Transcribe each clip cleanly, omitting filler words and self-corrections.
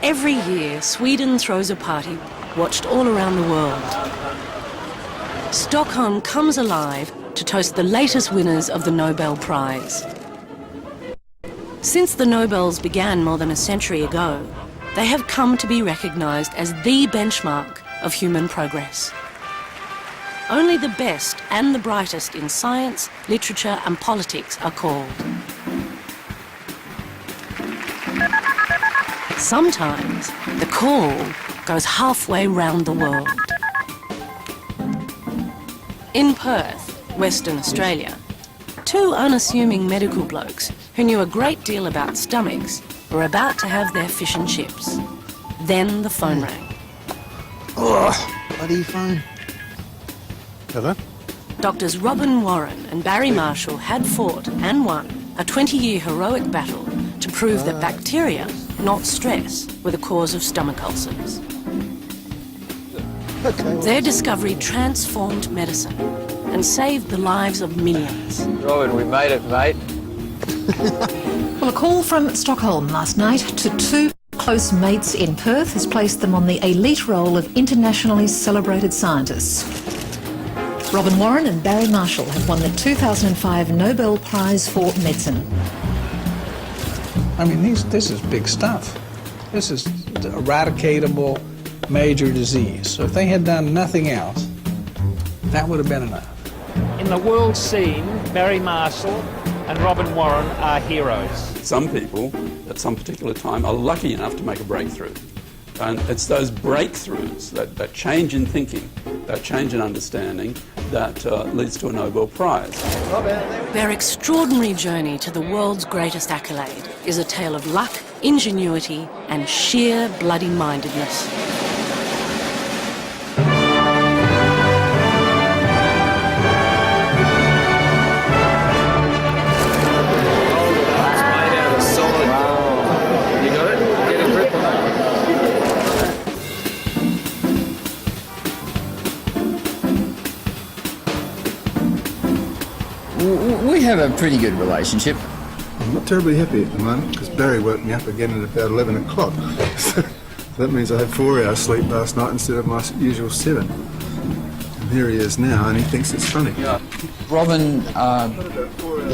Every year, Sweden throws a party watched all around the world. Stockholm comes alive to toast the latest winners of the Nobel Prize. Since the Nobels began more than a century ago, they have come to be recognised as the benchmark of human progress. Only the best and the brightest in science, literature and politics are called. Sometimes the call goes halfway round the world. In Perth, Western Australia, two unassuming medical blokes who knew a great deal about stomachs were about to have their fish and chips. Then the phone rang. Oh, bloody phone. Hello? Doctors Robin Warren and Barry Marshall had fought and won a 20-year heroic battle to prove that bacteria, not stress, were the cause of stomach ulcers. Their discovery transformed medicine and saved the lives of millions. Robin, we made it, mate. Well, a call from Stockholm last night to two close mates in Perth has placed them on the elite roll of internationally celebrated scientists. Robin Warren and Barry Marshall have won the 2005 Nobel Prize for Medicine. I mean, this is big stuff. This is eradicatable major disease. So if they had done nothing else, that would have been enough. In the world scene, Barry Marshall and Robin Warren are heroes. Some people, at some particular time, are lucky enough to make a breakthrough. And it's those breakthroughs, that change in thinking, that change in understanding, that leads to a Nobel Prize. Their extraordinary journey to the world's greatest accolade is a tale of luck, ingenuity and sheer bloody-mindedness. We have a pretty good relationship. I'm not terribly happy at the moment because Barry woke me up again at about 11 o'clock. So that means I had 4 hours sleep last night instead of my usual 7. And here he is now and he thinks it's funny. Robin,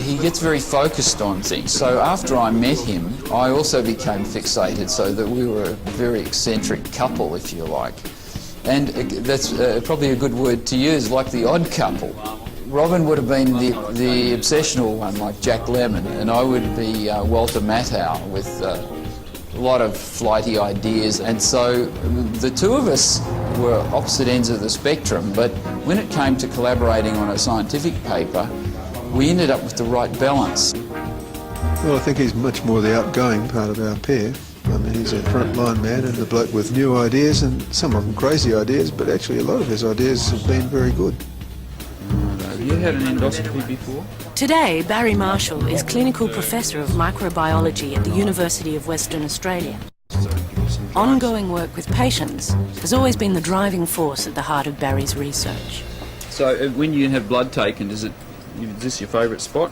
he gets very focused on things. So after I met him, I also became fixated, so that we were a very eccentric couple, if you like. And that's probably a good word to use, like the odd couple. Robin would have been the obsessional one, like Jack Lemmon, and I would be Walter Matthau with a lot of flighty ideas. And so the two of us were opposite ends of the spectrum, but when it came to collaborating on a scientific paper, we ended up with the right balance. Well, I think he's much more the outgoing part of our pair. I mean, he's a frontline man and a bloke with new ideas, and some of them crazy ideas, but actually a lot of his ideas have been very good. Have you had an endoscopy before? Today, Barry Marshall is Clinical Professor of Microbiology at the University of Western Australia. Ongoing work with patients has always been the driving force at the heart of Barry's research. So when you have blood taken, is this your favourite spot?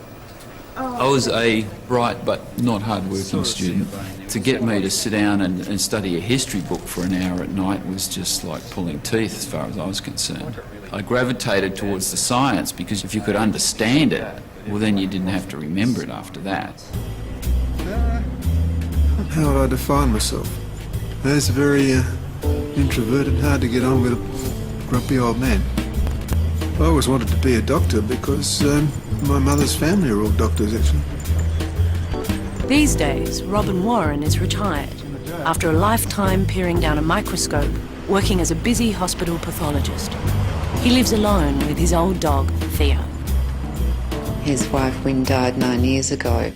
I was a bright but not hard-working student. To get me to sit down and study a history book for an hour at night was just like pulling teeth as far as I was concerned. I gravitated towards the science because if you could understand it, well then you didn't have to remember it after that. How would I define myself? I was very introverted, hard to get on with, a grumpy old man. I always wanted to be a doctor because my mother's family are all doctors, actually. These days, Robin Warren is retired after a lifetime peering down a microscope, working as a busy hospital pathologist. He lives alone with his old dog, Theo. His wife, Wynne, died 9 years ago.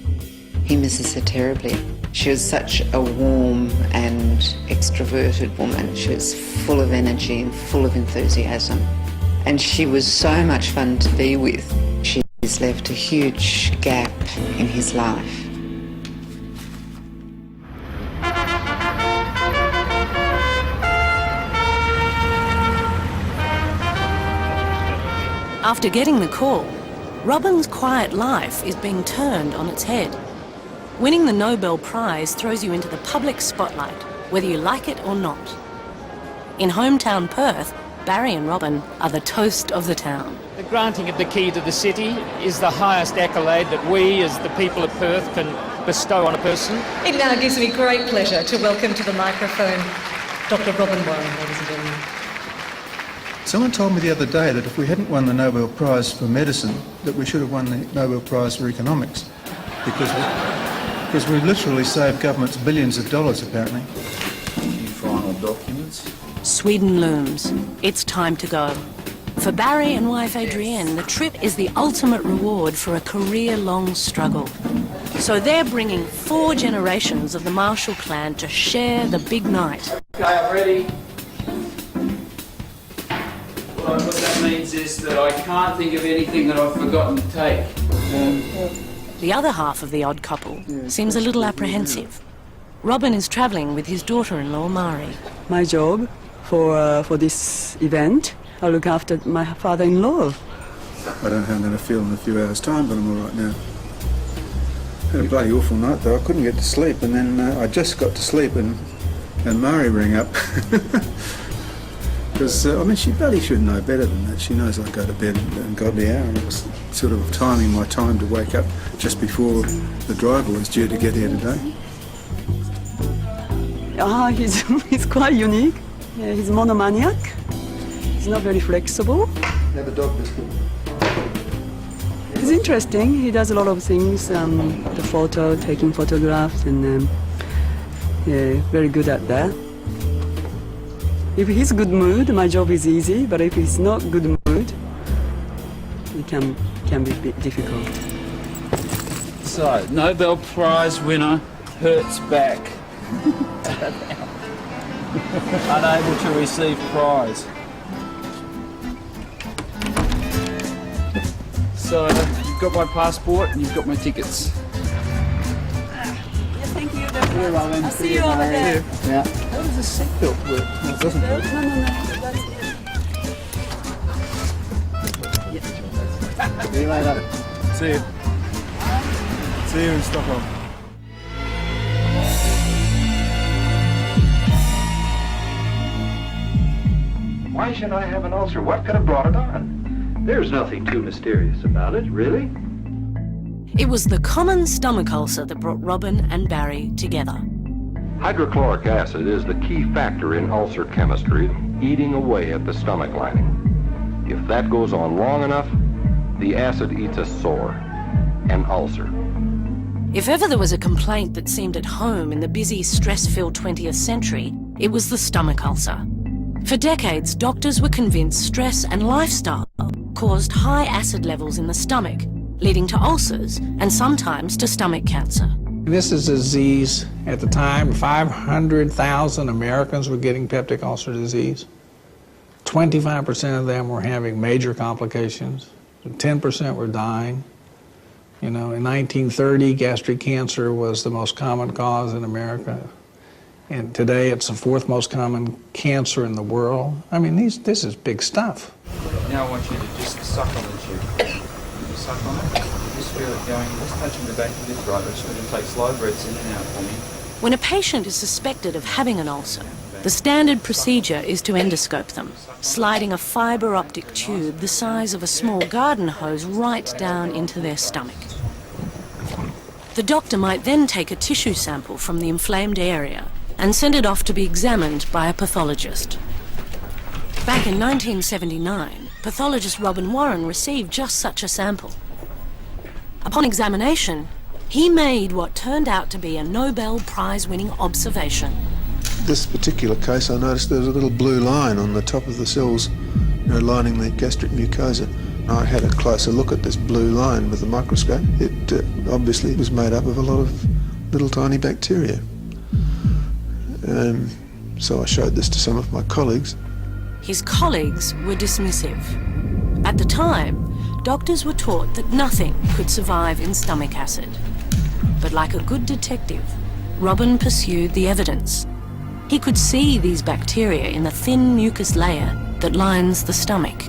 He misses her terribly. She was such a warm and extroverted woman. She was full of energy and full of enthusiasm. And she was so much fun to be with. She's left a huge gap in his life. After getting the call, Robin's quiet life is being turned on its head. Winning the Nobel Prize throws you into the public spotlight whether you like it or not. In hometown Perth, Barry and Robin are the toast of the town. The granting of the key to the city is the highest accolade that we, as the people of Perth, can bestow on a person. It now gives me great pleasure to welcome to the microphone Dr. Robin Warren, ladies and gentlemen. Someone told me the other day that if we hadn't won the Nobel Prize for medicine, that we should have won the Nobel Prize for economics, because we literally saved governments billions of dollars, apparently. Any final documents? Sweden looms. It's time to go. For Barry and wife Adrienne, the trip is the ultimate reward for a career-long struggle. So they're bringing 4 generations of the Marshall clan to share the big night. Okay, I'm ready. Well, what that means is that I can't think of anything that I've forgotten to take. The other half of the odd couple seems a little apprehensive. Robin is travelling with his daughter-in-law, Mari. My job for this event, I look after my father-in-law. I don't know how I'm going to feel in a few hours' time, but I'm all right now. Had a bloody awful night, though. I couldn't get to sleep, and then I just got to sleep, and Mari rang up. Because, I mean, she bloody should know better than that. She knows I go to bed at an ungodly hour, and it was sort of timing my time to wake up just before the driver was due to get here today. He's quite unique. Yeah, he's monomaniac. He's not very flexible. Have a dog biscuit. He's interesting. He does a lot of things, the photo, taking photographs, and yeah, very good at that. If he's good mood, my job is easy, but if he's not good mood, it can be a bit difficult. So, Nobel Prize winner hurts back. Unable to receive prize. So, you've got my passport and you've got my tickets. Thank you. You're welcome. I'll see you over there. Yeah. How does the seatbelt work? No, it doesn't work. No. See you later. See you. See you in Stockholm. Why should I have an ulcer? What could have brought it on? There's nothing too mysterious about it, really. It was the common stomach ulcer that brought Robin and Barry together. Hydrochloric acid is the key factor in ulcer chemistry, eating away at the stomach lining. If that goes on long enough, the acid eats a sore, an ulcer. If ever there was a complaint that seemed at home in the busy, stress-filled 20th century, it was the stomach ulcer. For decades, doctors were convinced stress and lifestyle caused high acid levels in the stomach, leading to ulcers and sometimes to stomach cancer. This is a disease, at the time, 500,000 Americans were getting peptic ulcer disease. 25% of them were having major complications. 10% were dying. You know, in 1930, gastric cancer was the most common cause in America. And today it's the 4th most common cancer in the world. I mean, this is big stuff. Now I want you to just suck on the tube. Suck on it. Just feel it going. Just touching the back of your throat. I just want you to take slow breaths in and out for me. When a patient is suspected of having an ulcer, the standard procedure is to endoscope them, sliding a fibre optic tube the size of a small garden hose right down into their stomach. The doctor might then take a tissue sample from the inflamed area and send it off to be examined by a pathologist. Back in 1979, pathologist Robin Warren received just such a sample. Upon examination, he made what turned out to be a Nobel Prize-winning observation. This particular case, I noticed there was a little blue line on the top of the cells, lining the gastric mucosa. I had a closer look at this blue line with the microscope. It obviously was made up of a lot of little tiny bacteria. So I showed this to some of my colleagues. His colleagues were dismissive. At the time, doctors were taught that nothing could survive in stomach acid. But like a good detective, Robin pursued the evidence. He could see these bacteria in the thin mucus layer that lines the stomach.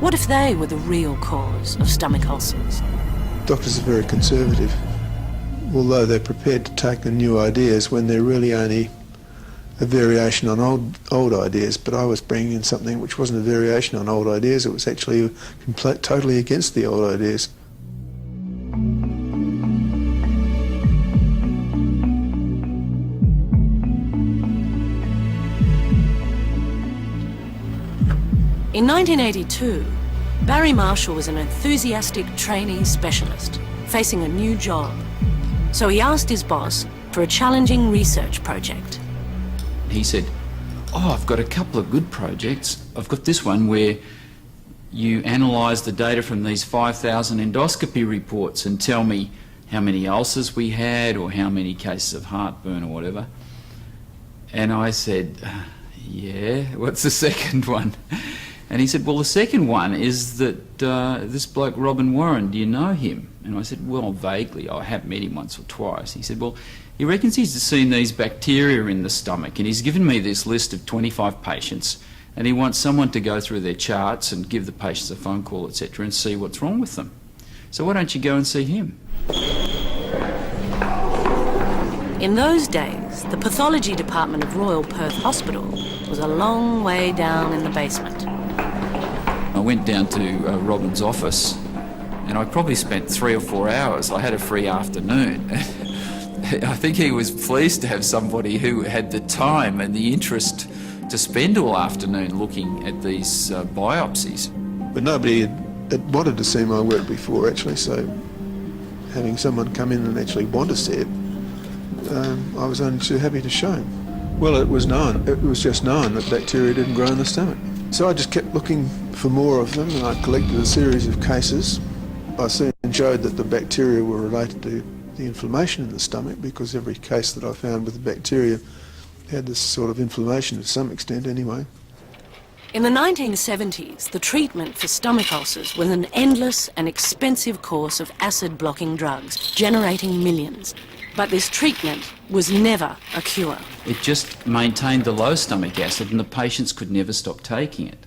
What if they were the real cause of stomach ulcers? Doctors are very conservative, although they're prepared to take the new ideas when they're really only a variation on old ideas, but I was bringing in something which wasn't a variation on old ideas. It was actually totally against the old ideas. In 1982, Barry Marshall was an enthusiastic trainee specialist facing a new job. So he asked his boss for a challenging research project. He said, "Oh, I've got a couple of good projects. I've got this one where you analyse the data from these 5,000 endoscopy reports and tell me how many ulcers we had or how many cases of heartburn or whatever." And I said, "Yeah, what's the second one?" And he said, "Well, the second one is that this bloke, Robin Warren, do you know him?" And I said, "Well, vaguely. I have met him once or twice." He said, "Well, he reckons he's seen these bacteria in the stomach, and he's given me this list of 25 patients, and he wants someone to go through their charts and give the patients a phone call, etc., and see what's wrong with them. So why don't you go and see him?" In those days, the pathology department of Royal Perth Hospital was a long way down in the basement. I went down to Robin's office, and I probably spent 3 or 4 hours. I had a free afternoon. I think he was pleased to have somebody who had the time and the interest to spend all afternoon looking at these biopsies. But nobody had wanted to see my work before, actually, so having someone come in and actually want to see it, I was only too happy to show him. Well, it was just known that bacteria didn't grow in the stomach. So I just kept looking for more of them, and I collected a series of cases. I soon showed that the bacteria were related to the inflammation in the stomach, because every case that I found with the bacteria had this sort of inflammation to some extent anyway. In the 1970s, the treatment for stomach ulcers was an endless and expensive course of acid-blocking drugs, generating millions. But this treatment was never a cure. It just maintained the low stomach acid, and the patients could never stop taking it.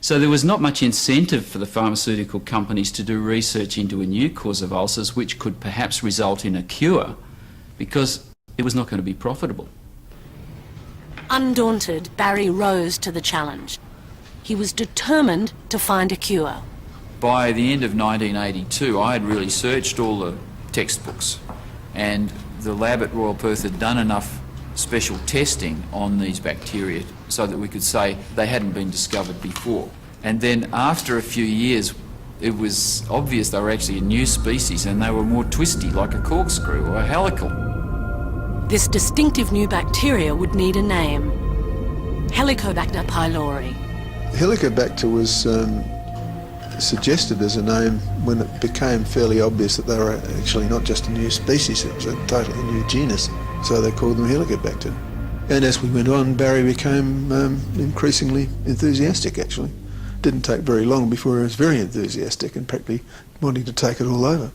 So there was not much incentive for the pharmaceutical companies to do research into a new cause of ulcers which could perhaps result in a cure, because it was not going to be profitable. Undaunted, Barry rose to the challenge. He was determined to find a cure. By the end of 1982, I had really searched all the textbooks, and the lab at Royal Perth had done enough special testing on these bacteria so that we could say they hadn't been discovered before. And then after a few years, it was obvious they were actually a new species, and they were more twisty, like a corkscrew or a helical. This distinctive new bacteria would need a name. Helicobacter pylori. Helicobacter was suggested as a name when it became fairly obvious that they were actually not just a new species, it was a totally new genus, so they called them Helicobacter. And as we went on, Barry became increasingly enthusiastic, actually. Didn't take very long before he was very enthusiastic and practically wanting to take it all over.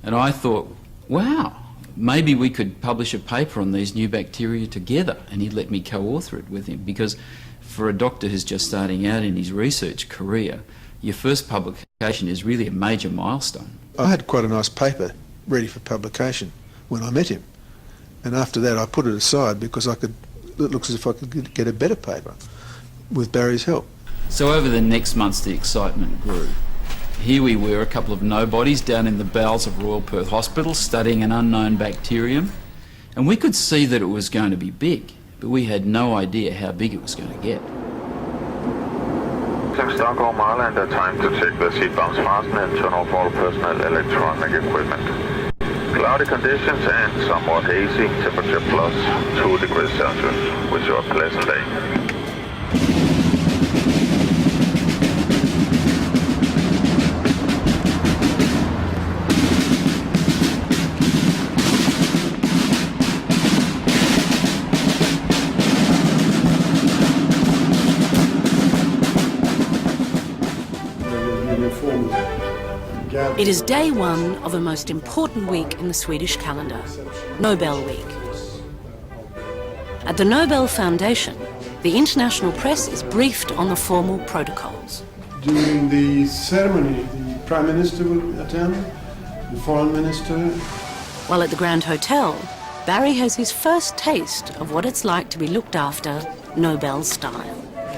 And I thought, wow, maybe we could publish a paper on these new bacteria together, and he'd let me co-author it with him, because for a doctor who's just starting out in his research career, your first publication is really a major milestone. I had quite a nice paper ready for publication when I met him, and after that I put it aside because it looks as if I could get a better paper with Barry's help. So over the next months the excitement grew. Here we were, a couple of nobodies down in the bowels of Royal Perth Hospital studying an unknown bacterium, and we could see that it was going to be big, but we had no idea how big it was going to get. Stockholm Island, time to check the seat belts fasten and turn off all personal electronic equipment. Cloudy conditions and somewhat hazy, temperature plus 2 degrees Celsius. Wish you a pleasant day. It is day one of a most important week in the Swedish calendar, Nobel Week. At the Nobel Foundation, the international press is briefed on the formal protocols. During the ceremony, the Prime Minister will attend, the Foreign Minister. While at the Grand Hotel, Barry has his first taste of what it's like to be looked after Nobel style.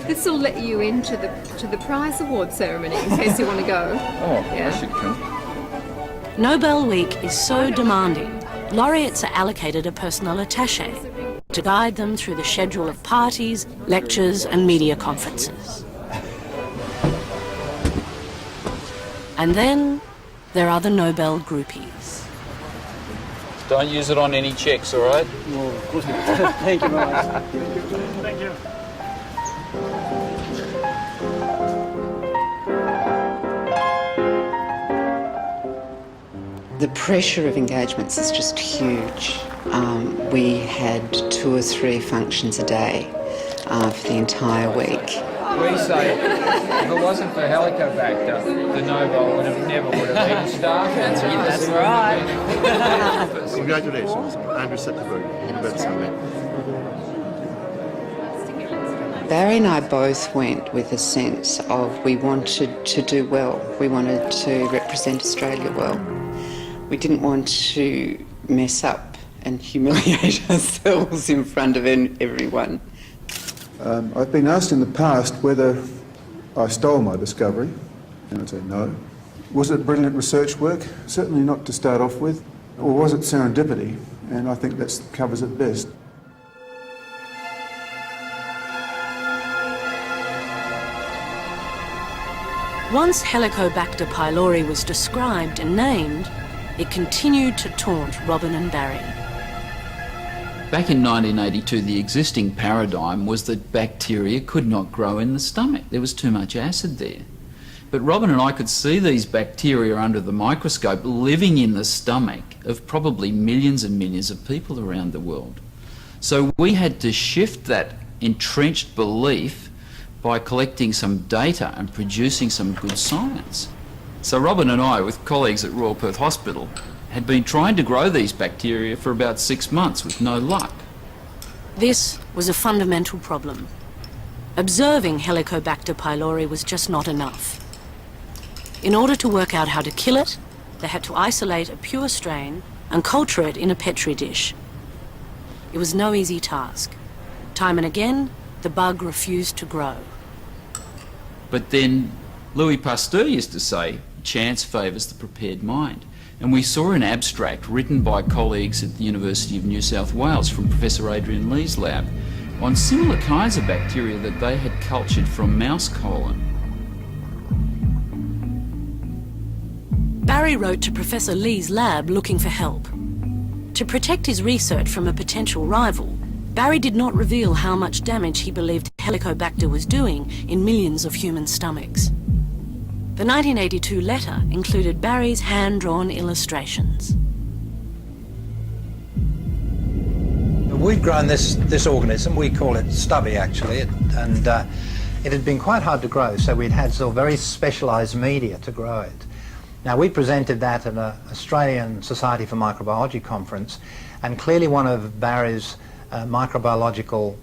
This will let you into the prize award ceremony in case you want to go. Oh, yeah. I should come. Nobel Week is so demanding, laureates are allocated a personal attaché to guide them through the schedule of parties, lectures and media conferences. And then there are the Nobel groupies. Don't use it on any checks, all right? No, of course not. Thank you very much. Thank you. The pressure of engagements is just huge. We had 2 or 3 functions a day for the entire week. We say if it wasn't for Helicobacter, the Nobel never would have been started. That's right. Congratulations, Andrew Setterberg, Nobel Summit. Barry and I both went with a sense of we wanted to do well. We wanted to represent Australia well. We didn't want to mess up and humiliate ourselves in front of everyone. I've been asked in the past whether I stole my discovery, and I'd say no. Was it brilliant research work? Certainly not to start off with. Or was it serendipity? And I think that covers it best. Once Helicobacter pylori was described and named, it continued to taunt Robin and Barry. Back in 1982, the existing paradigm was that bacteria could not grow in the stomach. There was too much acid there. But Robin and I could see these bacteria under the microscope living in the stomach of probably millions and millions of people around the world. So we had to shift that entrenched belief by collecting some data and producing some good science. So Robin and I, with colleagues at Royal Perth Hospital, had been trying to grow these bacteria for about 6 months with no luck. This was a fundamental problem. Observing Helicobacter pylori was just not enough. In order to work out how to kill it, they had to isolate a pure strain and culture it in a Petri dish. It was no easy task. Time and again, the bug refused to grow. But then Louis Pasteur used to say, chance favours the prepared mind. And we saw an abstract written by colleagues at the University of New South Wales from Professor Adrian Lee's lab on similar kinds of bacteria that they had cultured from mouse colon. Barry wrote to Professor Lee's lab looking for help. To protect his research from a potential rival, Barry did not reveal how much damage he believed Helicobacter was doing in millions of human stomachs. The 1982 letter included Barry's hand-drawn illustrations. We'd grown this organism, we call it stubby actually, and it had been quite hard to grow, so we'd had sort of very specialised media to grow it. Now we presented that at an Australian Society for Microbiology conference, and clearly one of Barry's microbiological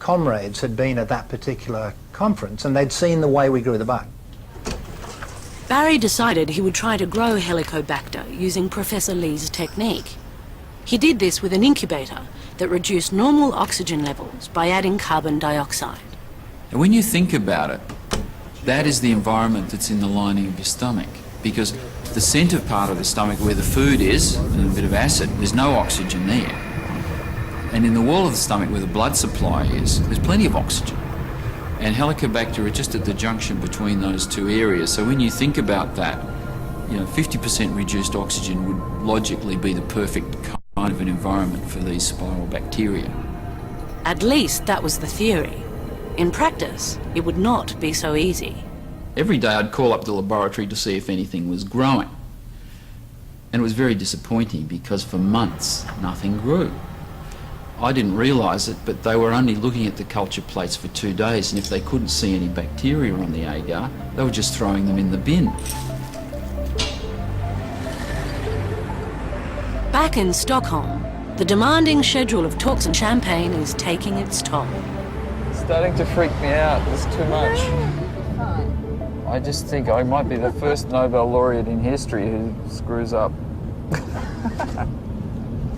comrades had been at that particular conference, and they'd seen the way we grew the bug. Barry decided he would try to grow Helicobacter using Professor Lee's technique. He did this with an incubator that reduced normal oxygen levels by adding carbon dioxide. And when you think about it, that is the environment that's in the lining of your stomach, because the centre part of the stomach where the food is, and a bit of acid, there's no oxygen there. And in the wall of the stomach where the blood supply is, there's plenty of oxygen. And Helicobacter are just at the junction between those two areas. So when you think about that, 50% reduced oxygen would logically be the perfect kind of an environment for these spiral bacteria. At least that was the theory. In practice, it would not be so easy. Every day I'd call up the laboratory to see if anything was growing. And it was very disappointing because for months nothing grew. I didn't realise it, but they were only looking at the culture plates for 2 days, and if they couldn't see any bacteria on the agar, they were just throwing them in the bin. Back in Stockholm, the demanding schedule of talks and champagne is taking its toll. It's starting to freak me out. There's too much. I just think I might be the first Nobel laureate in history who screws up.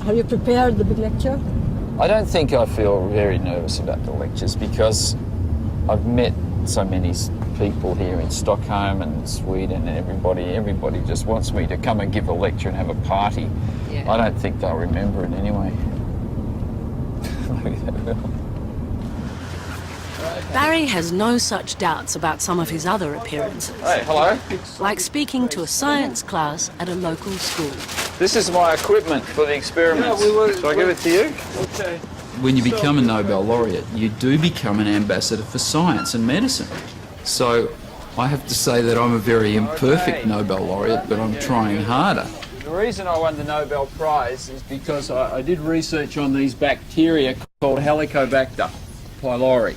Have you prepared the big lecture? I don't think I feel very nervous about the lectures because I've met so many people here in Stockholm and Sweden, and everybody just wants me to come and give a lecture and have a party. Yeah. I don't think they'll remember it anyway. Maybe they will. Barry has no such doubts about some of his other appearances. Hey, hello. Like speaking to a science class at a local school. This is my equipment for the experiments. Shall I give it to you? Okay. When you become a Nobel laureate, you do become an ambassador for science and medicine. So I have to say that I'm a very imperfect Nobel laureate, but I'm trying harder. The reason I won the Nobel Prize is because I did research on these bacteria called Helicobacter pylori.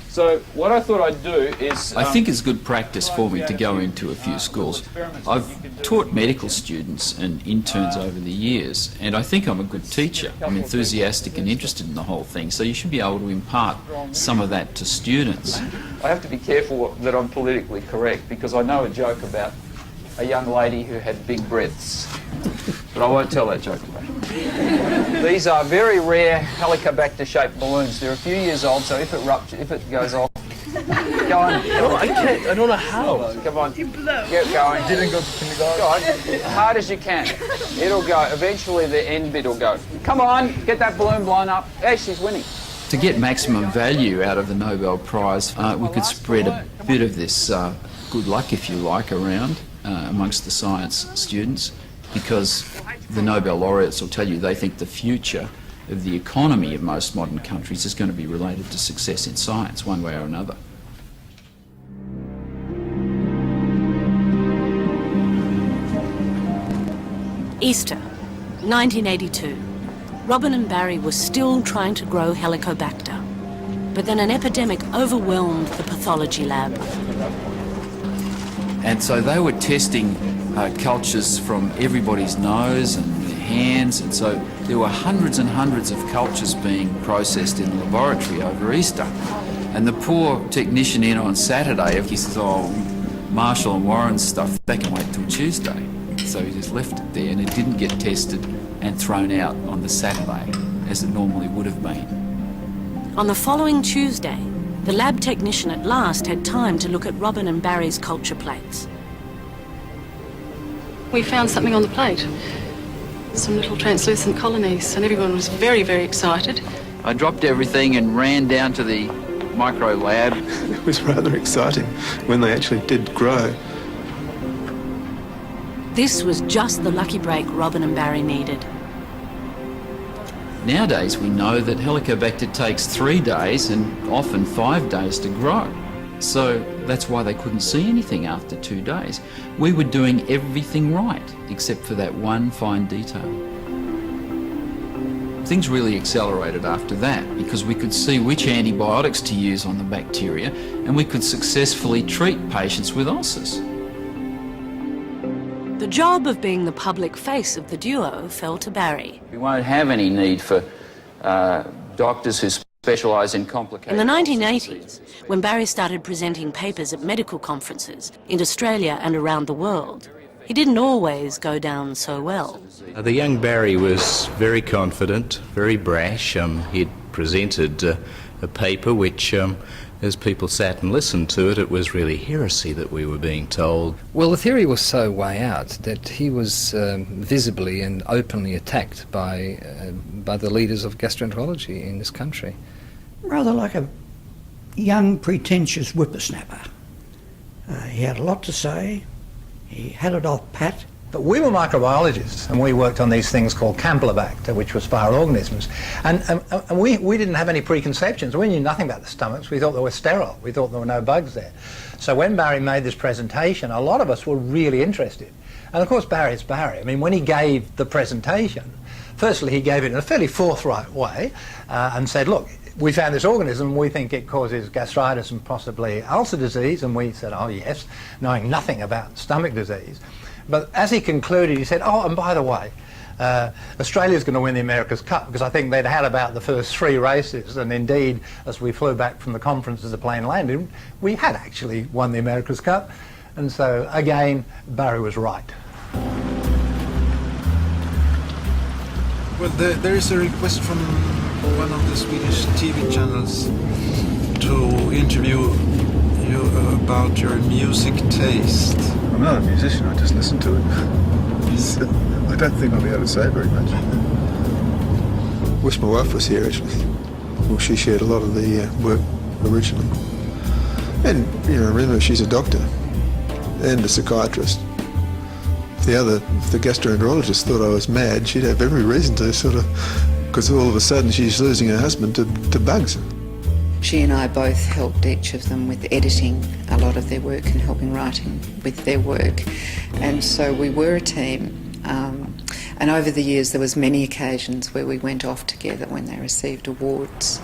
So what I thought I'd do is... I think it's good practice for me to go into a few schools. I've taught medical students and interns over the years, and I think I'm a good teacher. I'm enthusiastic and interested in the whole thing, so you should be able to impart some of that to students. I have to be careful that I'm politically correct, because I know a joke about a young lady who had big breaths. But I won't tell that joke about it. These are very rare Helicobacter-shaped balloons. They're a few years old, so if it goes off, go on. I don't know how. Come on, get going. Didn't go to kindergarten. Go on, as hard as you can. It'll go. Eventually, the end bit will go. Come on, get that balloon blown up. Hey, she's winning. To get maximum value out of the Nobel Prize, we could spread a bit of this good luck, if you like, around amongst the science students, because the Nobel laureates will tell you they think the future of the economy of most modern countries is going to be related to success in science, one way or another. Easter, 1982. Robin and Barry were still trying to grow Helicobacter, but then an epidemic overwhelmed the pathology lab. And so they were testing cultures from everybody's nose and their hands, and so there were hundreds and hundreds of cultures being processed in the laboratory over Easter. And the poor technician in on Saturday, he says, oh, Marshall and Warren's stuff, they can wait till Tuesday. So he just left it there, and it didn't get tested and thrown out on the Saturday, as it normally would have been. On the following Tuesday, the lab technician at last had time to look at Robin and Barry's culture plates. We found something on the plate. Some little translucent colonies, and everyone was very, very excited. I dropped everything and ran down to the micro lab. It was rather exciting when they actually did grow. This was just the lucky break Robin and Barry needed. Nowadays we know that Helicobacter takes 3 days and often 5 days to grow. So that's why they couldn't see anything after 2 days. We were doing everything right, except for that one fine detail. Things really accelerated after that because we could see which antibiotics to use on the bacteria, and we could successfully treat patients with ulcers. The job of being the public face of the duo fell to Barry. We won't have any need for doctors who specialise in complicated... In the 1980s, when Barry started presenting papers at medical conferences in Australia and around the world, he didn't always go down so well. The young Barry was very confident, very brash. He'd presented a paper which, as people sat and listened to it, it was really heresy that we were being told. Well, the theory was so way out that he was visibly and openly attacked by the leaders of gastroenterology in this country. Rather like a young, pretentious whippersnapper. He had a lot to say. He had it off pat. But we were microbiologists, and we worked on these things called Campylobacter, which was viral organisms. And we didn't have any preconceptions. We knew nothing about the stomachs. We thought they were sterile. We thought there were no bugs there. So when Barry made this presentation, a lot of us were really interested. And of course, Barry's Barry. I mean, when he gave the presentation, firstly, he gave it in a fairly forthright way and said, look, we found this organism, we think it causes gastritis and possibly ulcer disease, and we said, oh yes, knowing nothing about stomach disease. But as he concluded, he said, oh, and by the way, Australia's going to win the America's Cup, because I think they'd had about the first 3 races, and indeed, as we flew back from the conference as the plane landed, we had actually won the America's Cup. And so, again, Barry was right. Well, there is a request from one of the Swedish TV channels to interview you about your music taste. I'm not a musician, I just listen to it. So I don't think I'll be able to say very much. Wish my wife was here, actually. Well, she shared a lot of the work originally. And, you know, remember, she's a doctor and a psychiatrist. If the gastroenterologist thought I was mad, she'd have every reason to sort of, because all of a sudden she's losing her husband to bugs. She and I both helped each of them with editing a lot of their work and helping writing with their work. And so we were a team. And over the years there was many occasions where we went off together when they received awards.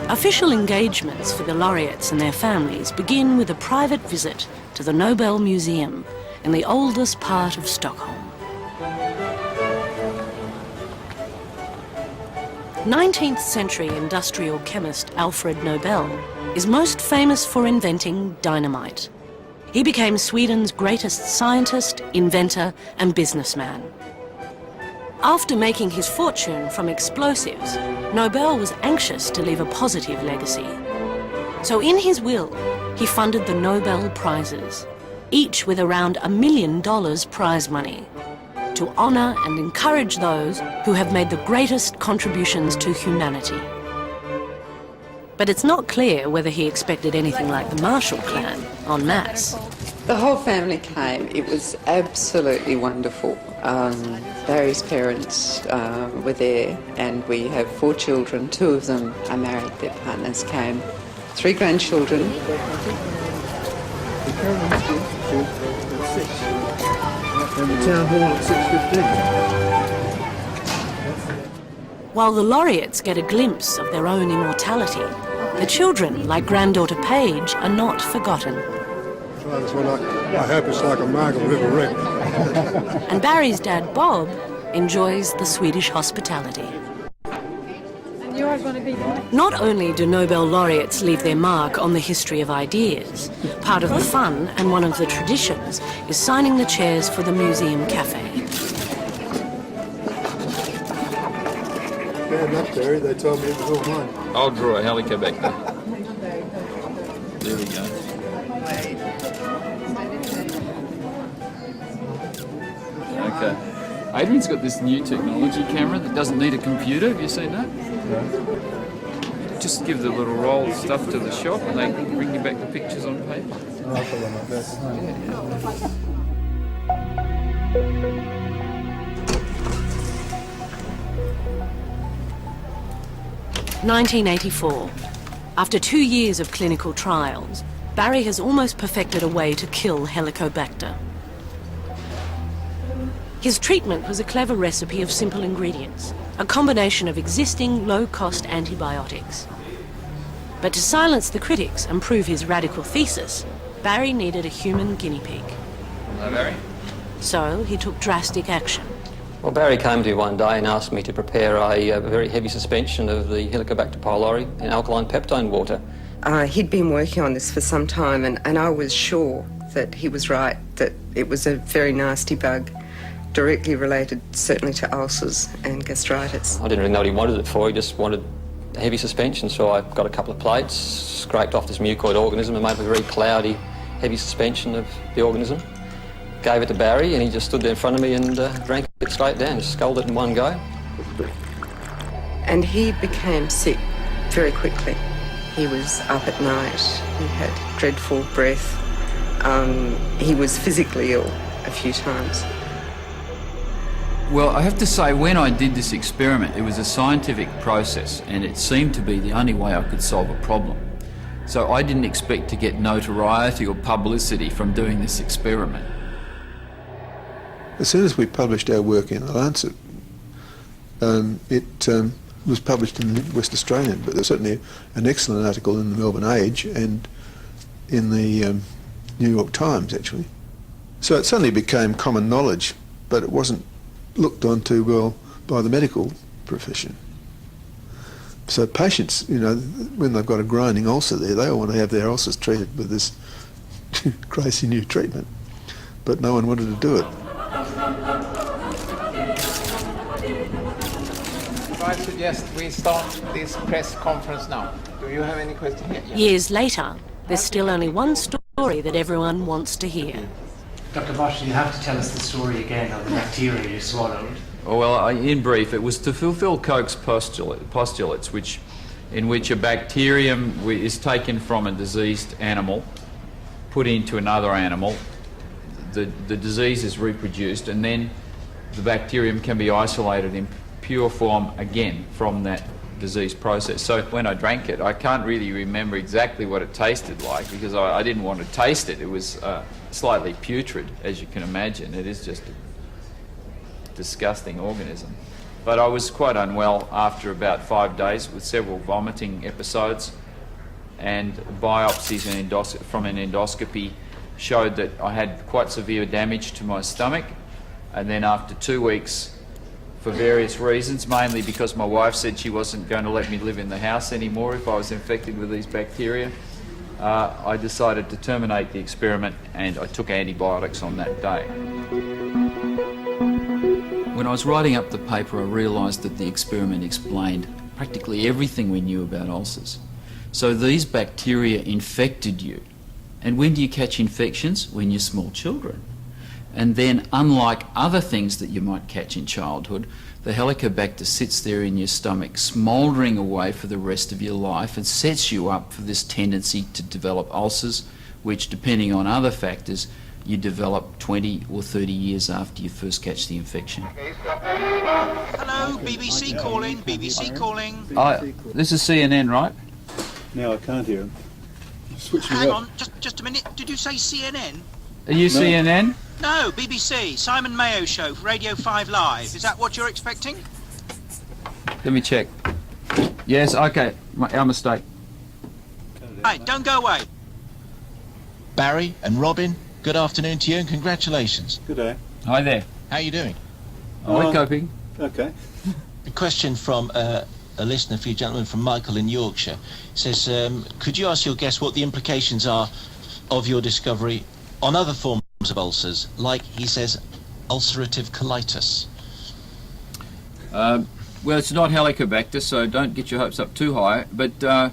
Official engagements for the laureates and their families begin with a private visit to the Nobel Museum in the oldest part of Stockholm. 19th century industrial chemist Alfred Nobel is most famous for inventing dynamite. He became Sweden's greatest scientist, inventor and businessman. After making his fortune from explosives, Nobel was anxious to leave a positive legacy. So in his will, he funded the Nobel Prizes, each with around $1 million prize money, to honour and encourage those who have made the greatest contributions to humanity. But it's not clear whether he expected anything like the Marshall Clan en masse. The whole family came. It was absolutely wonderful. Barry's parents were there, and we have 4 children. 2 of them are married, their partners came. 3 grandchildren. And the town hall at 6:15. While the laureates get a glimpse of their own immortality, the children, like granddaughter Paige, are not forgotten. I hope it's like a Margaret River wreck. And Barry's dad, Bob, enjoys the Swedish hospitality. Not only do Nobel laureates leave their mark on the history of ideas, part of the fun and one of the traditions is signing the chairs for the museum cafe. Bad luck, Barry. They told me it was all mine. I'll draw a helicobacter. There we go. Okay. Adrian's got this new technology camera that doesn't need a computer. Have you seen that? Yeah. Just give the little roll of stuff to the shop and they bring you back the pictures on paper. I'll put them like that. 1984. After 2 years of clinical trials, Barry has almost perfected a way to kill Helicobacter. His treatment was a clever recipe of simple ingredients, a combination of existing low-cost antibiotics. But to silence the critics and prove his radical thesis, Barry needed a human guinea pig. Hello, Barry. So he took drastic action. Well, Barry came to me one day and asked me to prepare a very heavy suspension of the Helicobacter pylori in alkaline peptone water. He'd been working on this for some time, and I was sure that he was right, that it was a very nasty bug, directly related certainly to ulcers and gastritis. I didn't really know what he wanted it for. He just wanted a heavy suspension, so I got a couple of plates, scraped off this mucoid organism and made a very cloudy, heavy suspension of the organism. Gave it to Barry, and he just stood there in front of me and drank it straight down, just sculled it in one go. And he became sick very quickly. He was up at night, he had dreadful breath, he was physically ill a few times. Well, I have to say, when I did this experiment, it was a scientific process and it seemed to be the only way I could solve a problem. So I didn't expect to get notoriety or publicity from doing this experiment. As soon as we published our work in The Lancet, it was published in the West Australian, but there's certainly an excellent article in the Melbourne Age and in the New York Times, actually. So it suddenly became common knowledge, but it wasn't looked on too well by the medical profession. So patients, you know, when they've got a grinding ulcer there, they all want to have their ulcers treated with this crazy new treatment, but no one wanted to do it. I suggest we start this press conference now. Do you have any questions? Yes. Years later, there's still only one story that everyone wants to hear. Dr. Bosch, you have to tell us the story again of the bacteria you swallowed. Oh, well, in brief, it was to fulfill Koch's postulates, in which a bacterium is taken from a diseased animal, put into another animal, the disease is reproduced, and then the bacterium can be isolated in pure form again from that disease process. So when I drank it, I can't really remember exactly what it tasted like, because I didn't want to taste it. It was slightly putrid, as you can imagine. It is just a disgusting organism. But I was quite unwell after about 5 days with several vomiting episodes, and biopsies from an endoscopy showed that I had quite severe damage to my stomach. And then after 2 weeks, for various reasons, mainly because my wife said she wasn't going to let me live in the house anymore if I was infected with these bacteria, I decided to terminate the experiment, and I took antibiotics on that day. When I was writing up the paper, I realised that the experiment explained practically everything we knew about ulcers. So these bacteria infected you. And when do you catch infections? When you're small children. And then, unlike other things that you might catch in childhood, the Helicobacter sits there in your stomach, smouldering away for the rest of your life, and sets you up for this tendency to develop ulcers, which, depending on other factors, you develop 20 or 30 years after you first catch the infection. Hello, BBC calling, BBC calling. This is CNN, right? No, I can't hear him. Hang on, just a minute. Did you say CNN? Are you CNN? No, BBC, Simon Mayo Show, Radio 5 Live. Is that what you're expecting? Let me check. Yes, okay, our mistake. Right, don't go away. Barry and Robin, good afternoon to you and congratulations. Good day. Hi there. How are you doing? We're coping. Okay. A question from a listener for you gentlemen, from Michael in Yorkshire. He says, could you ask your guest what the implications are of your discovery on other forms of ulcers, like, he says, ulcerative colitis? Well, it's not Helicobacter, so don't get your hopes up too high, but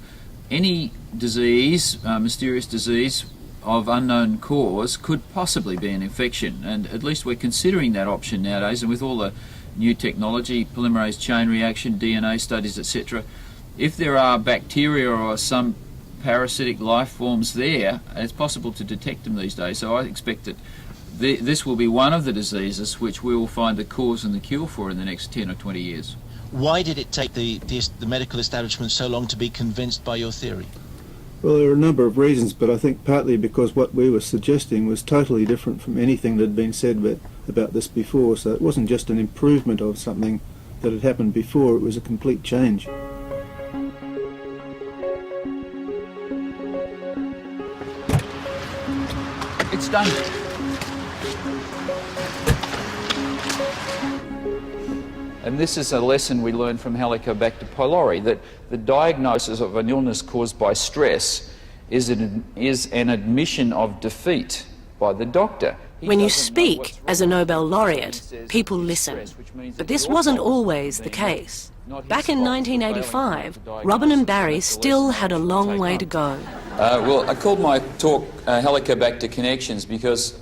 any disease, mysterious disease of unknown cause, could possibly be an infection, and at least we're considering that option nowadays, and with all the new technology, polymerase chain reaction, DNA studies, etc., if there are bacteria or some parasitic life forms there, it's possible to detect them these days. So I expect that this will be one of the diseases which we will find the cause and the cure for in the next 10 or 20 years. Why did it take the medical establishment so long to be convinced by your theory? Well, there are a number of reasons, but I think partly because what we were suggesting was totally different from anything that had been said about this before. So it wasn't just an improvement of something that had happened before, it was a complete change. It's done. And this is a lesson we learned from Helicobacter pylori, that the diagnosis of an illness caused by stress is an admission of defeat by the doctor. When you speak as a Nobel laureate, people listen. But this wasn't always the case. Back in 1985, Robin and Barry still had a long way to go. Well, I called my talk Helicobacter Connections because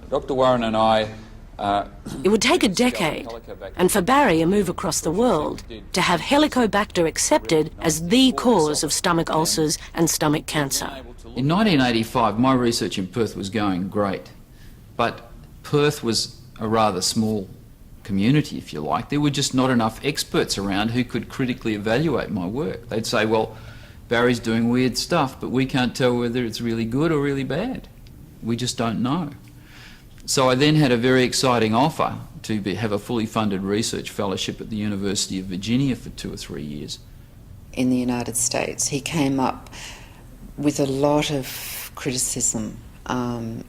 Dr. Warren and I... It would take a decade, and for Barry, a move across the world, to have Helicobacter accepted as the cause of stomach ulcers and stomach cancer. In 1985, my research in Perth was going great, but Perth was a rather small community, if you like. There were just not enough experts around who could critically evaluate my work. They'd say, well, Barry's doing weird stuff, but we can't tell whether it's really good or really bad. We just don't know. So I then had a very exciting offer to have a fully funded research fellowship at the University of Virginia for 2 or 3 years. In the United States, he came up with a lot of criticism.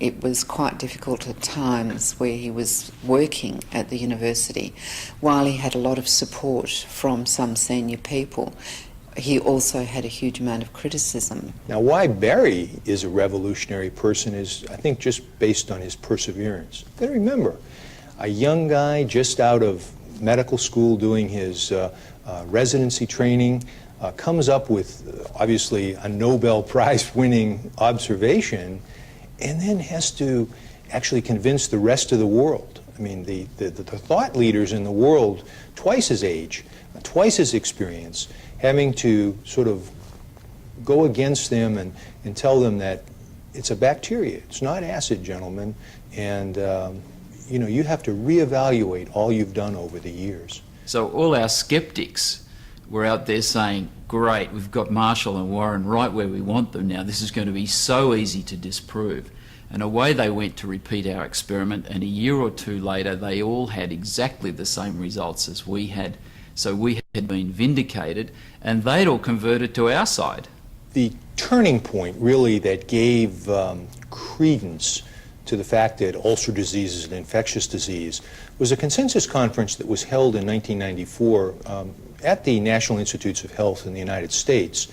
It was quite difficult at times where he was working at the university. While he had a lot of support from some senior people, he also had a huge amount of criticism. Now, why Barry is a revolutionary person is, I think, just based on his perseverance. You gotta remember, a young guy just out of medical school doing his residency training comes up with, obviously, a Nobel Prize-winning observation, and then has to actually convince the rest of the world. I mean, the thought leaders in the world, twice his age, twice his experience, having to sort of go against them and tell them that it's a bacteria, it's not acid, gentlemen, and you know, you have to reevaluate all you've done over the years. So all our skeptics were out there saying, great, we've got Marshall and Warren right where we want them now, this is going to be so easy to disprove. And away they went to repeat our experiment, and a year or two later they all had exactly the same results as we had. So we had been vindicated, and they'd all converted to our side. The turning point, really, that gave credence to the fact that ulcer disease is an infectious disease was a consensus conference that was held in 1994 at the National Institutes of Health in the United States.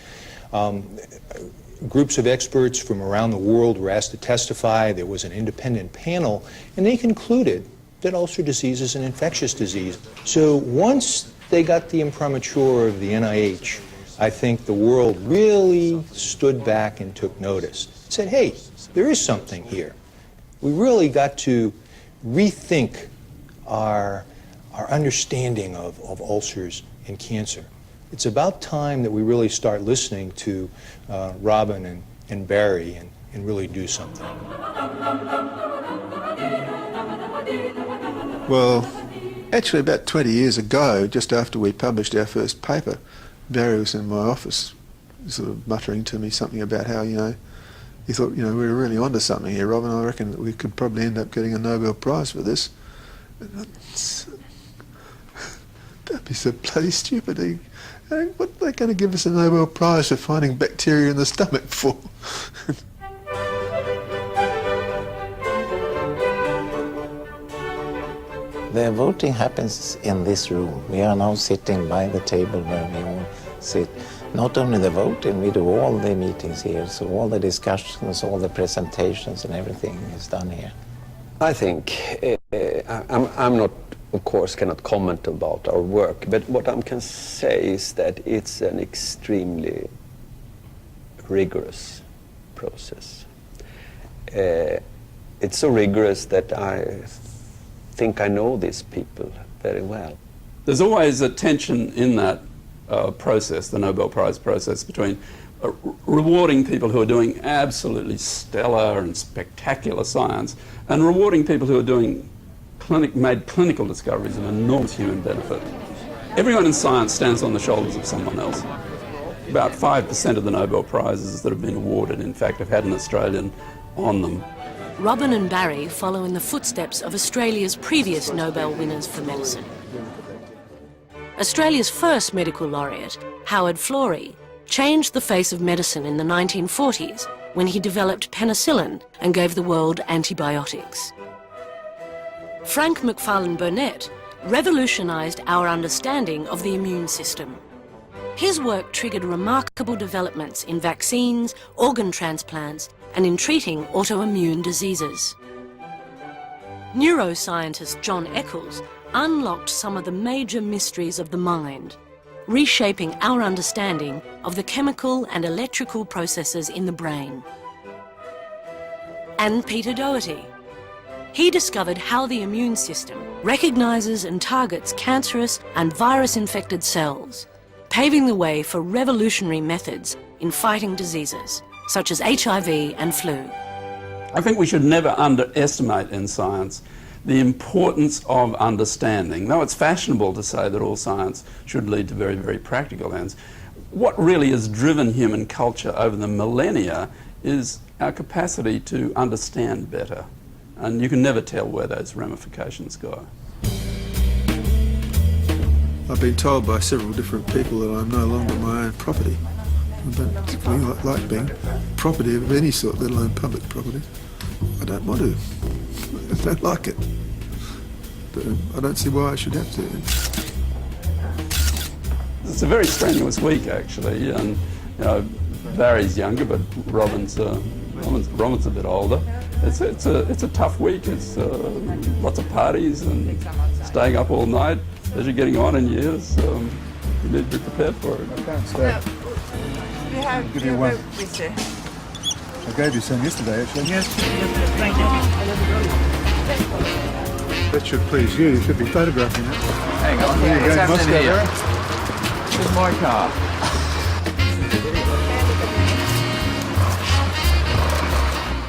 Groups of experts from around the world were asked to testify. There was an independent panel, and they concluded that ulcer disease is an infectious disease. So once they got the imprimatur of the NIH, I think the world really stood back and took notice. Said, hey, there is something here. We really got to rethink our understanding of ulcers and cancer. It's about time that we really start listening to Robin and Barry and really do something. Well, actually about 20 years ago, just after we published our first paper, Barry was in my office sort of muttering to me something about how, you know, he thought, you know, we were really onto something here, Robin. I reckon that we could probably end up getting a Nobel Prize for this. Don't be so bloody stupid. What are they going to give us a Nobel Prize for finding bacteria in the stomach for? The voting happens in this room. We are now sitting by the table where we all sit. Not only the voting, we do all the meetings here, so all the discussions, all the presentations and everything is done here. I think, I'm not, of course, cannot comment about our work, but what I can say is that it's an extremely rigorous process. It's so rigorous that I think I know these people very well. There's always a tension in that process, the Nobel Prize process, between rewarding people who are doing absolutely stellar and spectacular science and rewarding people who are doing made clinical discoveries of enormous human benefit. Everyone in science stands on the shoulders of someone else. About 5% of the Nobel Prizes that have been awarded, in fact, have had an Australian on them. Robin and Barry follow in the footsteps of Australia's previous Nobel winners for medicine. Australia's first medical laureate, Howard Florey, changed the face of medicine in the 1940s when he developed penicillin and gave the world antibiotics. Frank McFarlane Burnett revolutionised our understanding of the immune system. His work triggered remarkable developments in vaccines, organ transplants, and in treating autoimmune diseases. Neuroscientist John Eccles unlocked some of the major mysteries of the mind, reshaping our understanding of the chemical and electrical processes in the brain. And Peter Doherty. He discovered how the immune system recognises and targets cancerous and virus-infected cells, paving the way for revolutionary methods in fighting diseases, such as HIV and flu. I think we should never underestimate in science the importance of understanding. Though it's fashionable to say that all science should lead to very, very practical ends, what really has driven human culture over the millennia is our capacity to understand better. And you can never tell where those ramifications go. I've been told by several different people that I'm no longer my own property. I don't particularly like being property of any sort, let alone public property. I don't want to. I don't like it. I don't see why I should have to. it's a very strenuous week actually, and you know, Barry's younger, but Robin's a bit older. It's a tough week. It's lots of parties and staying up all night as you're getting on in years. You need to be prepared for it. I can't stay. I'll give you one. I gave you some yesterday, actually. Yes, thank you. That should please you. You should be photographing it. Hang on, There you what's go, happening Moscow, here? Barry. This is my car.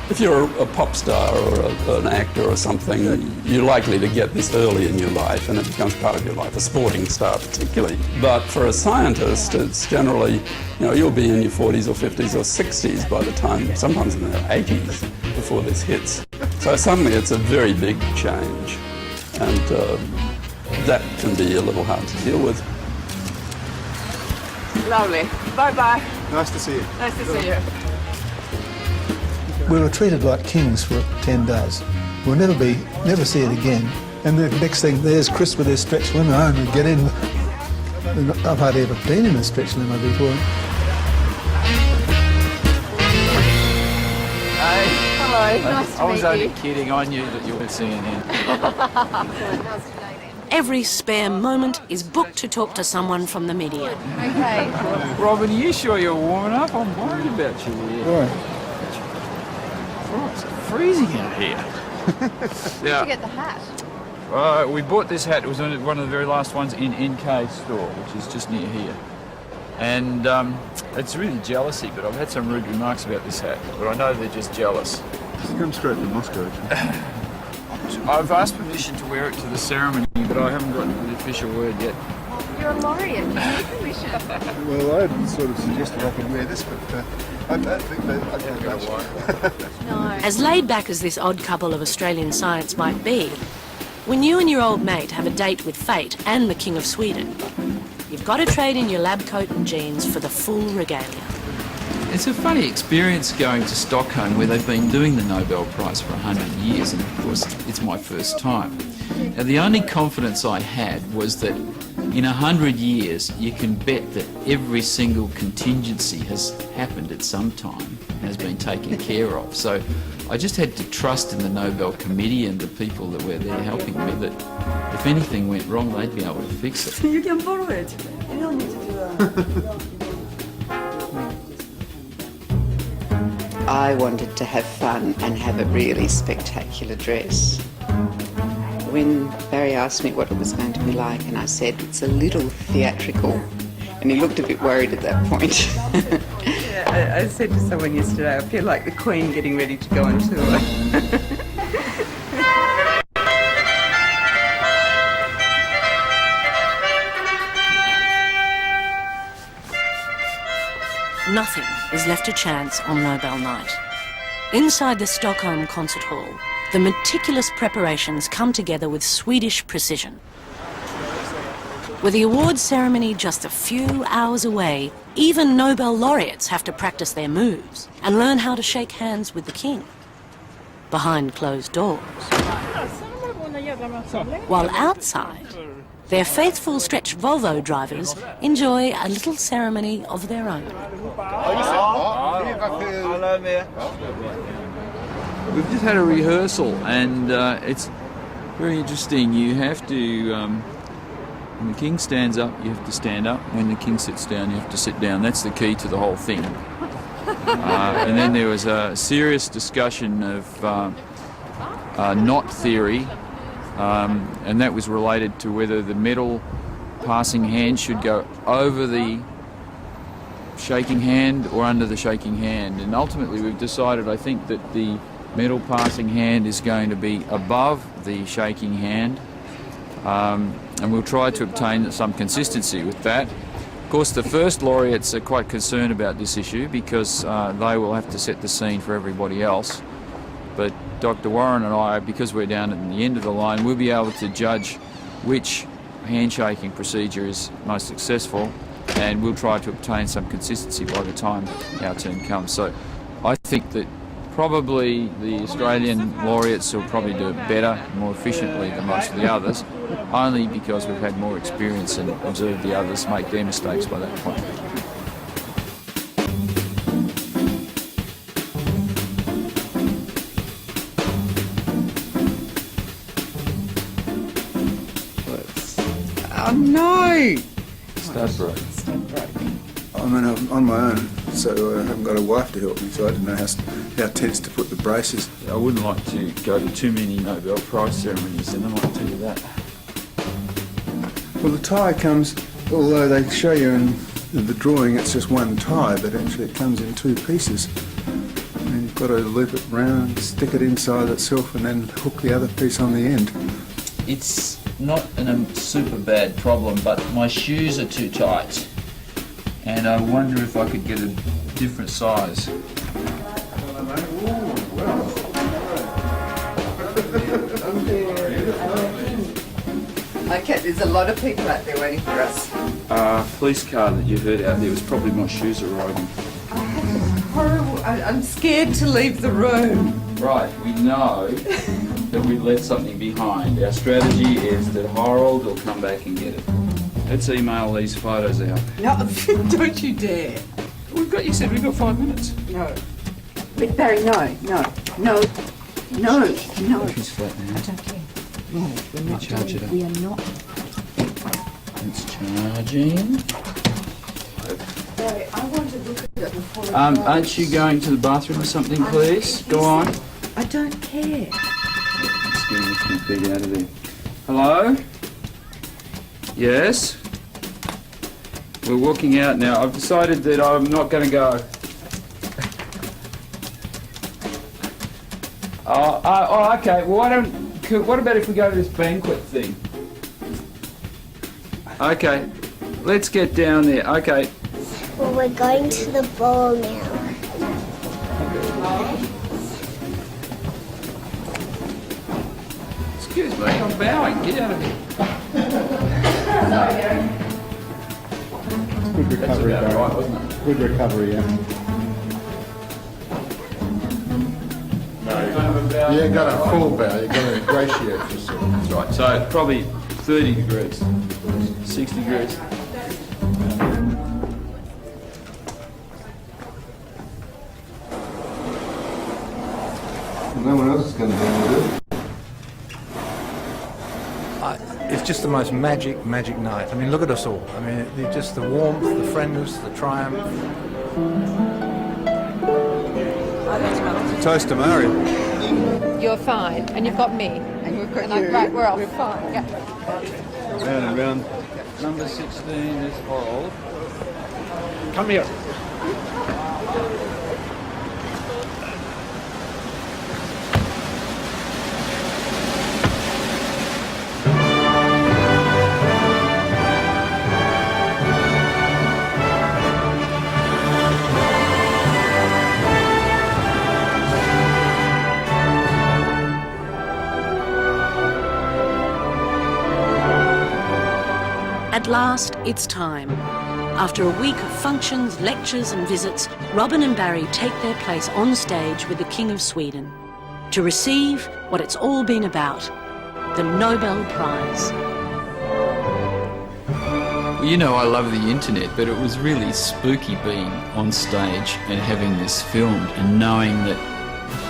If you're a pop star or an actor or something, you're likely to get this early in your life, and it becomes part of your life, a sporting star particularly. But for a scientist, it's generally, you know, you'll be in your 40s or 50s or 60s by the time, sometimes in their 80s, before this hits. So suddenly it's a very big change, and that can be a little hard to deal with. Lovely. Bye-bye. Nice to see you. Nice to see you. We were treated like kings for 10 days. We'll never see it again. And the next thing, there's Chris with his stretch limo, and we get in. I've hardly ever been in a stretch limo before. Hey. Hello, nice to I was meet only you. kidding. I knew that you were CNN. Every spare moment is booked to talk to someone from the media. Okay. Robin, are you sure you're warming up? I'm worried about you here. Why? It's freezing out here. Where'd you get the hat? We bought this hat. It was one of the very last ones in NK's store, which is just near here. And it's really jealousy, but I've had some rude remarks about this hat. But I know they're just jealous. It's come straight from Moscow, actually. I've asked permission to wear it to the ceremony, but I haven't gotten the official word yet. You're a laureate. You need permission. Well, I sort of suggested I could wear this, but I don't think that I don't know why. No. As laid back as this odd couple of Australian science might be, when you and your old mate have a date with fate and the King of Sweden, you've got to trade in your lab coat and jeans for the full regalia. It's a funny experience going to Stockholm, where they've been doing the Nobel Prize for 100 years, and of course it's my first time. Now, the only confidence I had was that in 100 years you can bet that every single contingency has happened at some time, has been taken care of. So I just had to trust in the Nobel Committee and the people that were there helping me that if anything went wrong, they'd be able to fix it. You can borrow it. You don't need to do that. I wanted to have fun and have a really spectacular dress. When Barry asked me what it was going to be like, and I said, it's a little theatrical, and he looked a bit worried at that point. Yeah, I said to someone yesterday, I feel like the Queen getting ready to go on tour. Nothing is left to chance on Nobel night. Inside the Stockholm Concert Hall, the meticulous preparations come together with Swedish precision. With the awards ceremony just a few hours away, even Nobel laureates have to practice their moves and learn how to shake hands with the king behind closed doors. While outside, their faithful stretch Volvo drivers enjoy a little ceremony of their own. We've just had a rehearsal, and it's very interesting. You have to, when the king stands up, you have to stand up. When the king sits down, you have to sit down. That's the key to the whole thing. And then there was a serious discussion of knot theory, and that was related to whether the medal passing hand should go over the shaking hand or under the shaking hand. And ultimately we've decided, I think, that the medal passing hand is going to be above the shaking hand, and we'll try to obtain some consistency with that. Of course, the first laureates are quite concerned about this issue because they will have to set the scene for everybody else. But Dr. Warren and I, because we're down at the end of the line, we'll be able to judge which handshaking procedure is most successful, and we'll try to obtain some consistency by the time our turn comes. So I think that probably the Australian laureates will probably do it better, more efficiently than most of the others. only because we've had more experience and observed the others make their mistakes by that point. Oh no! Stud broke. I mean, I'm on my own, so I haven't got a wife to help me, so I don't know how tense to put the braces. I wouldn't like to go to too many Nobel Prize ceremonies, and I might tell you that. Well, the tie comes, although they show you in the drawing it's just one tie, but actually it comes in two pieces. And you've got to loop it round, stick it inside itself, and then hook the other piece on the end. It's not a super bad problem, but my shoes are too tight. And I wonder if I could get a different size. Okay, there's a lot of people out there waiting for us. Police car that you heard out there was probably my shoes arriving. Horrible. I'm scared to leave the room. Right, we know that we left something behind. Our strategy is that Harold will come back and get it. Let's email these photos out. No, don't you dare. You said we've got 5 minutes. No. But Barry, no. She's flat now. I don't care. No, we're not charge it up. We are not. It's charging. Barry, I want to look at it before Aren't you going to the bathroom or something, please? Go on. I don't care. Let's get this big out of there. Hello? Yes? We're walking out now. I've decided that I'm not going to go. Okay. Well, what about if we go to this banquet thing? Okay. Let's get down there. Okay. Well, we're going to the ball now. Excuse me, I'm bowing. Get out of here. Good recovery, That's about Barry. right, wasn't it? Good recovery, yeah. You got a full bow, you got to ingratiate yourself. That's right. So probably 30 degrees, 60 degrees. No one else is going to be able to do it. It's just the most magic night. I mean, look at us all. I mean, just the warmth, the friendliness, the triumph. Toast to Mario. You're fine, and you've got me. And we've got and you. Right, we're off. We're fine. Yeah. Round and round. Number 16 is Harold. Come here. At last, it's time. After a week of functions, lectures and visits, Robin and Barry take their place on stage with the King of Sweden to receive what it's all been about, the Nobel Prize. Well, you know, I love the internet, but it was really spooky being on stage and having this filmed and knowing that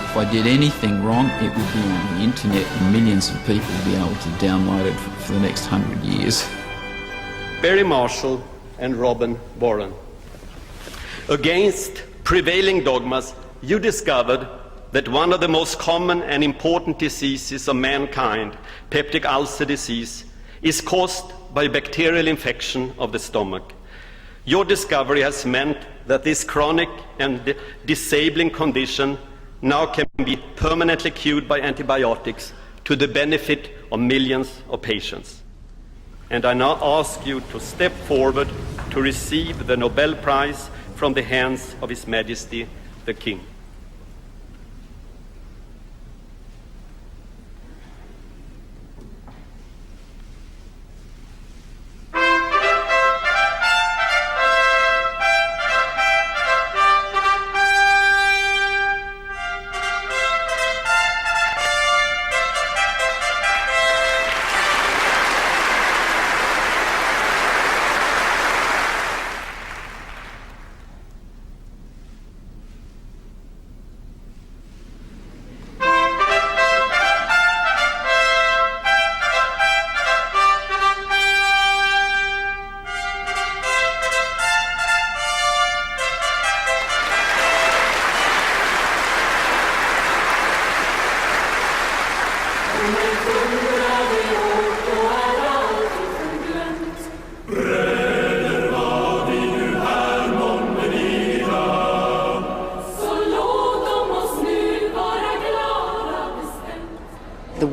if I did anything wrong, it would be on the internet and millions of people would be able to download it for the next 100 years. Barry Marshall and Robin Warren. Against prevailing dogmas, you discovered that one of the most common and important diseases of mankind, peptic ulcer disease, is caused by a bacterial infection of the stomach. Your discovery has meant that this chronic and disabling condition now can be permanently cured by antibiotics to the benefit of millions of patients. And I now ask you to step forward to receive the Nobel Prize from the hands of His Majesty the King.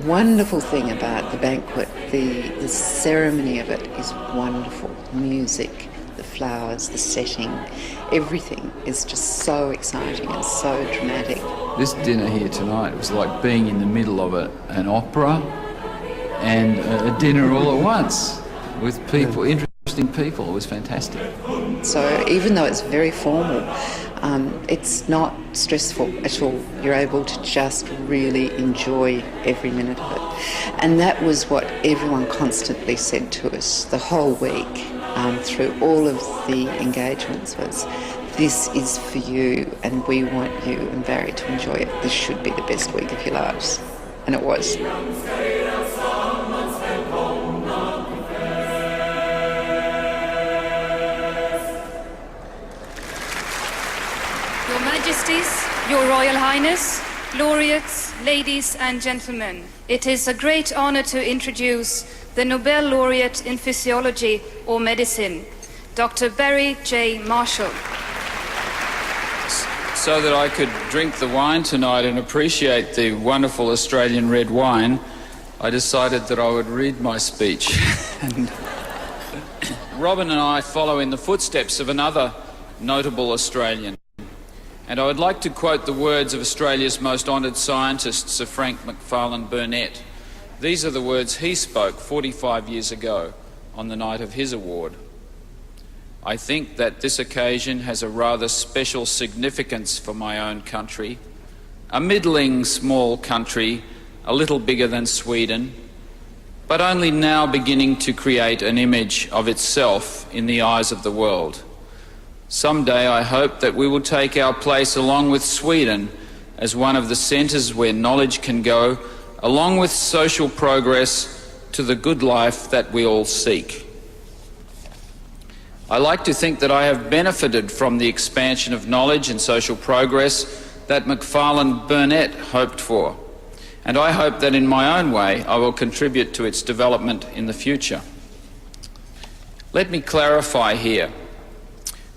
wonderful thing about the banquet, the ceremony of it is wonderful. Music, the flowers, the setting, everything is just so exciting and so dramatic. This dinner here tonight was like being in the middle of an opera and a dinner all at once with people, interesting people. It was fantastic. So even though it's very formal, it's not stressful at all. You're able to just really enjoy every minute of it. And that was what everyone constantly said to us the whole week through all of the engagements was, this is for you and we want you and Barry to enjoy it. This should be the best week of your lives. And it was. Your Majesties, Your Royal Highness, laureates, ladies and gentlemen, it is a great honor to introduce the Nobel laureate in physiology or medicine, Dr. Barry J. Marshall. So that I could drink the wine tonight and appreciate the wonderful Australian red wine, I decided that I would read my speech. And Robin and I follow in the footsteps of another notable Australian. And I would like to quote the words of Australia's most honoured scientist, Sir Frank Macfarlane Burnet. These are the words he spoke 45 years ago on the night of his award. I think that this occasion has a rather special significance for my own country, a middling small country, a little bigger than Sweden, but only now beginning to create an image of itself in the eyes of the world. Someday I hope that we will take our place along with Sweden as one of the centres where knowledge can go, along with social progress, to the good life that we all seek. I like to think that I have benefited from the expansion of knowledge and social progress that Macfarlane Burnet hoped for, and I hope that in my own way I will contribute to its development in the future. Let me clarify here.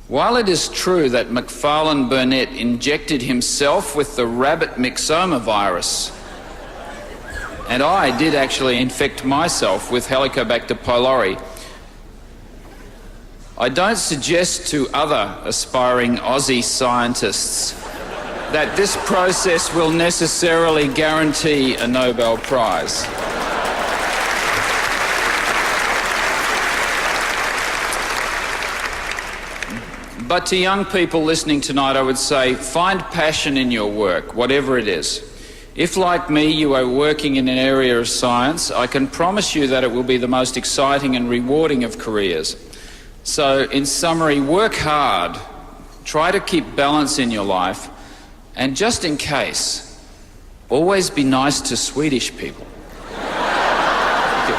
While it is true that Macfarlane Burnet injected himself with the rabbit myxoma virus, and I did actually infect myself with Helicobacter pylori, I don't suggest to other aspiring Aussie scientists that this process will necessarily guarantee a Nobel Prize. But to young people listening tonight, I would say, find passion in your work, whatever it is. If, like me, you are working in an area of science, I can promise you that it will be the most exciting and rewarding of careers. So, in summary, work hard, try to keep balance in your life, and just in case, always be nice to Swedish people. Thank you.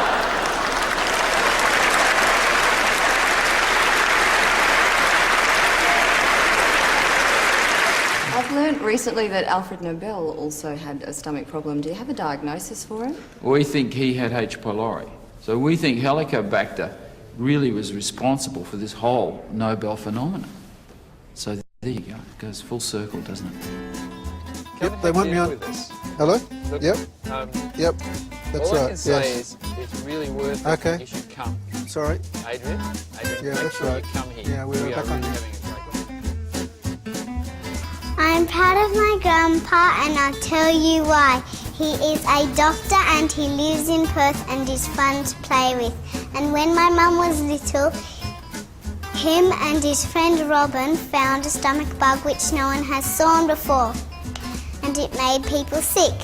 I've learned recently that Alfred Nobel also had a stomach problem. Do you have a diagnosis for him? We think he had H. pylori. So we think Helicobacter really was responsible for this whole Nobel phenomenon. So there you go. It goes full circle, doesn't it? Yep, they want me on. Hello? Look, Yep. Yep. That's all I right. can say Yes. is it's really worth it. Okay. You should come. Sorry. Adrian, Yeah, make that's sure right. you come here. Yeah, we're we back are on really here. having a great one. I'm proud of my grandpa and I'll tell you why. He is a doctor and he lives in Perth and is fun to play with. And when my mum was little, him and his friend Robin found a stomach bug which no one has seen before. And it made people sick.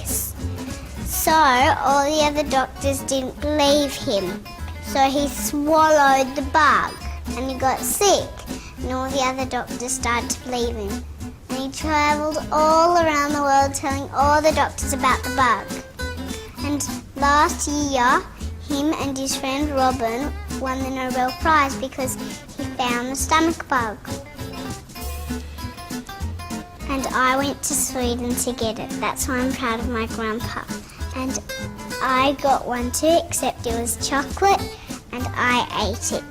So all the other doctors didn't believe him. So he swallowed the bug and he got sick. And all the other doctors started to believe him. And he travelled all around the world telling all the doctors about the bug. And last year, him and his friend Robin won the Nobel Prize because he found the stomach bug. And I went to Sweden to get it. That's why I'm proud of my grandpa. And I got one too, except it was chocolate, and I ate it.